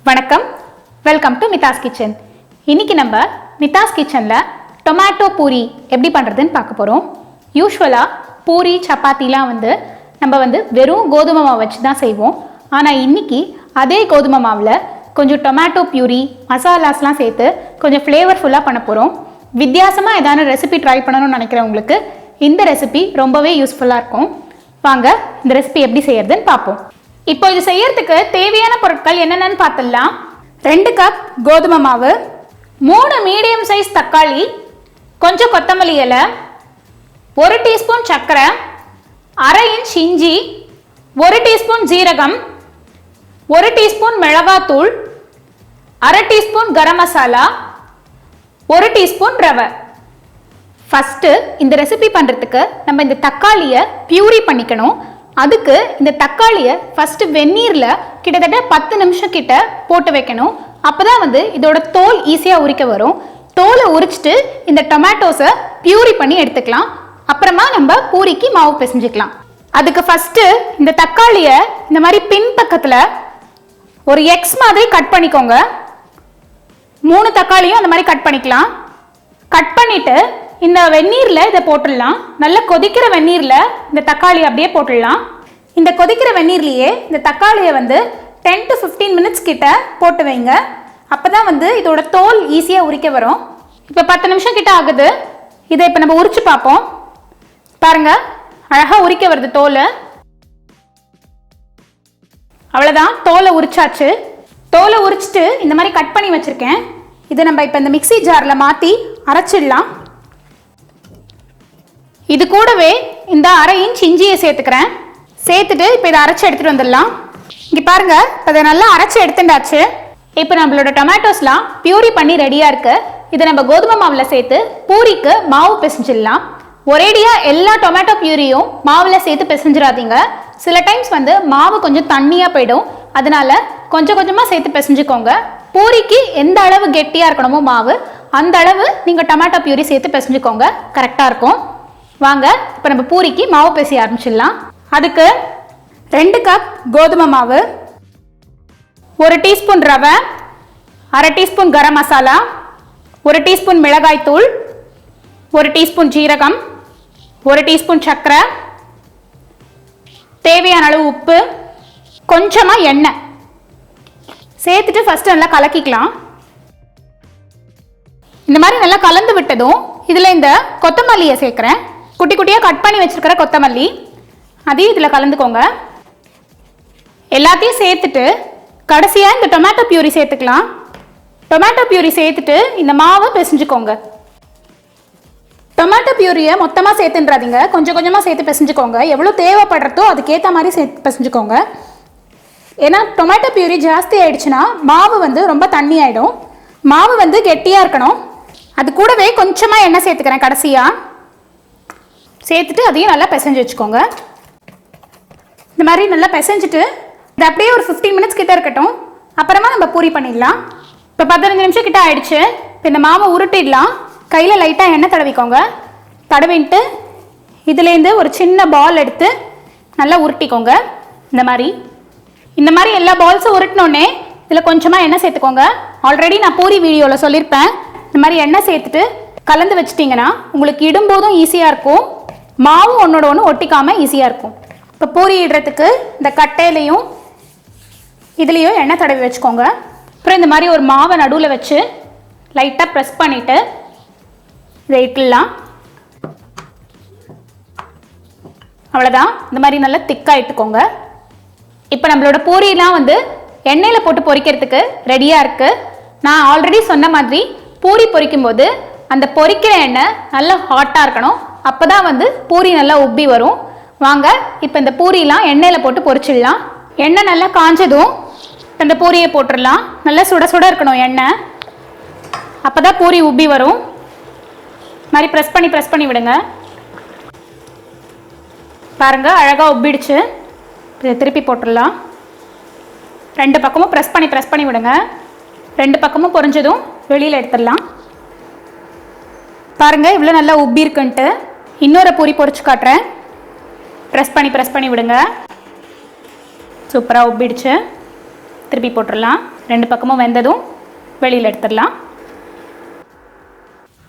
வணக்கம், welcome to மிதாஸ் kitchen. இன்னைக்கு நம்ம மிதாஸ் கிச்சனில் டொமேட்டோ பூரி எப்படி பண்ணுறதுன்னு பார்க்க போகிறோம். யூஸ்வலாக பூரி சப்பாத்திலாம் நம்ம வெறும் கோதுமை மாவு வச்சு தான் செய்வோம். ஆனால் இன்னைக்கு அதே கோதுமை மாவில் கொஞ்சம் டொமேட்டோ பியூரி மசாலாஸ்லாம் சேர்த்து கொஞ்சம் ஃப்ளேவர்ஃபுல்லாக பண்ண போகிறோம். வித்தியாசமாக ஏதாவது ரெசிபி ட்ரை பண்ணணும்னு நினைக்கிறவங்களுக்கு இந்த ரெசிபி ரொம்பவே யூஸ்ஃபுல்லாக இருக்கும். வாங்க இந்த ரெசிபி எப்படி செய்யறதுன்னு பார்ப்போம். இப்போ இது செய்யறதுக்கு தேவையான பொருட்கள் என்னென்னு பார்த்துடலாம். 2 கப் கோதுமை மாவு, 3 மீடியம் சைஸ் தக்காளி, கொஞ்சம் கொத்தமல்லி இலை, 1 டீஸ்பூன் சர்க்கரை, 1/2 இன்ச் இஞ்சி, 1 டீஸ்பூன் ஜீரகம், 1 டீஸ்பூன் மிளகாத்தூள், 1/2 டீஸ்பூன் கரம் மசாலா, 1 டீஸ்பூன் ரவை. ஃபர்ஸ்ட் இந்த ரெசிபி பண்றதுக்கு நம்ம இந்த தக்காளியை பியூரி பண்ணிக்கணும். அதுக்கு இந்த தக்காளியை ஃபர்ஸ்ட் வெந்நீர்ல கிட்டத்தட்ட 10 நிமிஷம் கிட்ட போட்டு வைக்கணும். அப்பதான் இதோட தோல் ஈஸியா உரிக்க வரும். தோலை உரிச்சிட்டு இந்த டொமேட்டோஸை பியூரி பண்ணி எடுத்துக்கலாம். அப்புறமா நம்ம பூரிக்கு மாவு பிசைஞ்சுக்கலாம். அதுக்கு ஃபர்ஸ்ட் இந்த தக்காளியை இந்த மாதிரி பின் பக்கத்துல ஒரு எக்ஸ் மாதிரி கட் பண்ணிக்கோங்க. 3 தக்காளியும் அந்த மாதிரி கட் பண்ணிக்கலாம். கட் பண்ணிட்டு இந்த வெந்நீர்ல இதை போட்டுடலாம். நல்லா கொதிக்கிற வெந்நீர்ல இந்த தக்காளி அப்படியே போட்டுடலாம். இந்த கொதிக்கிற வெந்நீர்லயே இந்த தக்காளியை 10 to 15 மினிட்ஸ் கிட்ட போட்டு வைங்க. அப்பதான் இதோட தோல் ஈஸியா உரிக்க வரும். இப்ப 10 நிமிஷம் கிட்ட ஆகுது. இதை இப்ப நம்ம உரிச்சு பார்ப்போம். பாருங்க, அழகா உரிக்க வருது தோல். அவ்வளவுதான், தோலை உரிச்சாச்சு. தோலை உரிச்சிட்டு இந்த மாதிரி கட் பண்ணி வச்சிருக்கேன். இதை நம்ம இப்ப இந்த மிக்ஸி ஜார்ல மாத்தி அரைச்சிடலாம். இது கூடவே இந்த 1/2 இன்ச் இஞ்சியை சேர்த்துக்கிறேன். சேர்த்துட்டு இப்போ இதை அரைச்சி எடுத்துட்டு வந்துடலாம். இங்கே பாருங்க, இப்போ இதை நல்லா அரைச்சி எடுத்துட்டாச்சு. இப்போ நம்மளோட டொமேட்டோஸ்லாம் பியூரி பண்ணி ரெடியாக இருக்கு. இதை நம்ம கோதுமை மாவில் சேர்த்து பூரிக்கு மாவு பிசைஞ்சிடலாம். ஒரேடியாக எல்லா டொமேட்டோ பியூரியும் மாவில் சேர்த்து பிசைஞ்சிடாதீங்க. சில டைம்ஸ் மாவு கொஞ்சம் தண்ணியாக போயிடும். அதனால கொஞ்சம் கொஞ்சமாக சேர்த்து பிசைஞ்சுக்கோங்க. பூரிக்கு எந்த அளவு கெட்டியாக இருக்கணுமோ மாவு, அந்த அளவு நீங்கள் டொமேட்டோ பியூரி சேர்த்து பிசைஞ்சுக்கோங்க, கரெக்டாக இருக்கும். வாங்க இப்போ நம்ம பூரிக்கு மாவு பிசைய ஆரம்பிச்சிடலாம். அதுக்கு 2 கப் கோதுமை மாவு, 1 டீஸ்பூன் ரவை, 1/2 டீஸ்பூன் கரம் மசாலா, 1 டீஸ்பூன் மிளகாய் தூள், 1 டீஸ்பூன் ஜீரகம், 1 டீஸ்பூன் சர்க்கரை, தேவையான அளவு உப்பு, கொஞ்சமா எண்ணெய் சேர்த்துட்டு ஃபர்ஸ்ட் நல்லா கலக்கிக்கலாம். இந்த மாதிரி நல்லா கலந்து விட்டதும் இதில் இந்த கொத்தமல்லியை சேர்க்குறேன். குட்டி குட்டியாக கட் பண்ணி வச்சிருக்கிற கொத்தமல்லி அதையும் இதில் கலந்துக்கோங்க. எல்லாத்தையும் சேர்த்துட்டு கடைசியாக இந்த டொமேட்டோ பியூரி சேர்த்துக்கலாம். டொமேட்டோ பியூரி சேர்த்துட்டு இந்த மாவை பிசைஞ்சுக்கோங்க. டொமேட்டோ பியூரியை மொத்தமாக சேர்த்துன்றாதீங்க, கொஞ்சம் கொஞ்சமாக சேர்த்து பிசைஞ்சுக்கோங்க. எவ்வளோ தேவைப்படுறதோ அதுக்கேற்ற மாதிரி சேர்த்து பிசைஞ்சுக்கோங்க. ஏன்னா டொமேட்டோ பியூரி ஜாஸ்தி ஆயிடுச்சுன்னா மாவு ரொம்ப தண்ணி ஆகிடும். மாவு கெட்டியாக இருக்கணும். அது கூடவே கொஞ்சமாக எண்ணெய் சேர்த்துக்கிறேன். கடைசியாக சேர்த்துட்டு அதையும் நல்லா பிசைஞ்சு வச்சுக்கோங்க. இந்த மாதிரி நல்லா பிசைஞ்சிட்டு இது அப்படியே ஒரு 15 மினிட்ஸ் கிட்ட இருக்கட்டும். அப்புறமா நம்ம பூரி பண்ணிடலாம். இப்போ 15 நிமிஷம் கிட்ட ஆயிடுச்சு. இப்போ இந்த மாவை உருட்டிடலாம். கையில் லைட்டாக எண்ணெய் தடவிக்கோங்க. தடவிட்டு இதுலேருந்து ஒரு சின்ன பால் எடுத்து நல்லா உருட்டிக்கோங்க. இந்த மாதிரி எல்லா பால்ஸும் உருட்டினோடனே இதில் கொஞ்சமாக எண்ணெய் சேர்த்துக்கோங்க. ஆல்ரெடி நான் பூரி வீடியோவில் சொல்லியிருப்பேன். இந்த மாதிரி எண்ணெய் சேர்த்துட்டு கலந்து வச்சிட்டிங்கன்னா உங்களுக்கு இடும்போதும் ஈஸியாக இருக்கும், மாவு ஒன்றோட ஒன்று ஒட்டிக்காமல் ஈஸியாக இருக்கும். இப்போ பூரி இடுறதுக்கு இந்த கட்டையிலையும் இதுலேயும் எண்ணெய் தடவி வச்சுக்கோங்க. அப்புறம் இந்த மாதிரி ஒரு மாவை நடுவில் வச்சு லைட்டாக ப்ரெஸ் பண்ணிவிட்டு இதை இட்டுலாம். அவ்வளோதான், இந்த மாதிரி நல்லா திக்காக இட்டுக்கோங்க. இப்போ நம்மளோட பூரியெலாம் எண்ணெயில் போட்டு பொரிக்கிறதுக்கு ரெடியாக இருக்குது. நான் ஆல்ரெடி சொன்ன மாதிரி பூரி பொரிக்கும் போது அந்த பொரிக்கிற எண்ணெய் நல்லா ஹாட்டாக இருக்கணும். அப்போ தான் பூரி நல்லா உப்பி வரும். வாங்க இப்போ இந்த பூரியெலாம் எண்ணெயில் போட்டு பொரிச்சிடலாம். எண்ணெய் நல்லா காஞ்சதும் இந்த பூரியை போட்டுடலாம். நல்லா சுட சுட இருக்கணும் எண்ணெய், அப்போ தான் பூரி உப்பி வரும். மாதிரி ப்ரெஸ் பண்ணி விடுங்க. பாருங்கள், அழகாக உப்பிடுச்சு. இதை திருப்பி போட்டுடலாம். 2 பக்கமும் ப்ரெஸ் பண்ணி விடுங்க. 2 பக்கமும் பொரிஞ்சதும் வெளியில் எடுத்துடலாம். பாருங்கள், இவ்வளோ நல்லா உப்பி இருக்குன்ட்டு. இன்னொரு பூரி பொரிச்சு காட்டுறேன். ப்ரெஸ் பண்ணி விடுங்க. சூப்பராக உப்பிடுச்சு. திருப்பி போட்டுடலாம். 2 பக்கமும் வெந்ததும் வெளியில் எடுத்துடலாம்.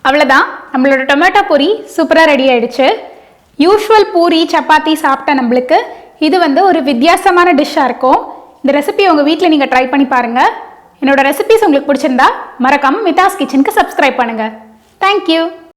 அவ்வளோதான், நம்மளோட டொமேட்டோ பூரி சூப்பராக ரெடி ஆயிடுச்சு. யூஷுவல் பூரி சப்பாத்தி சாப்பிட்ட நம்மளுக்கு இது வந்து ஒரு வித்தியாசமான டிஷ்ஷாக இருக்கும். இந்த ரெசிபி உங்கள் வீட்டில் நீங்கள் ட்ரை பண்ணி பாருங்கள். என்னோட ரெசிபிஸ் உங்களுக்கு பிடிச்சிருந்தா மறக்காமல் மிதாஸ் கிச்சனுக்கு சப்ஸ்கிரைப் பண்ணுங்கள். தேங்க்யூ.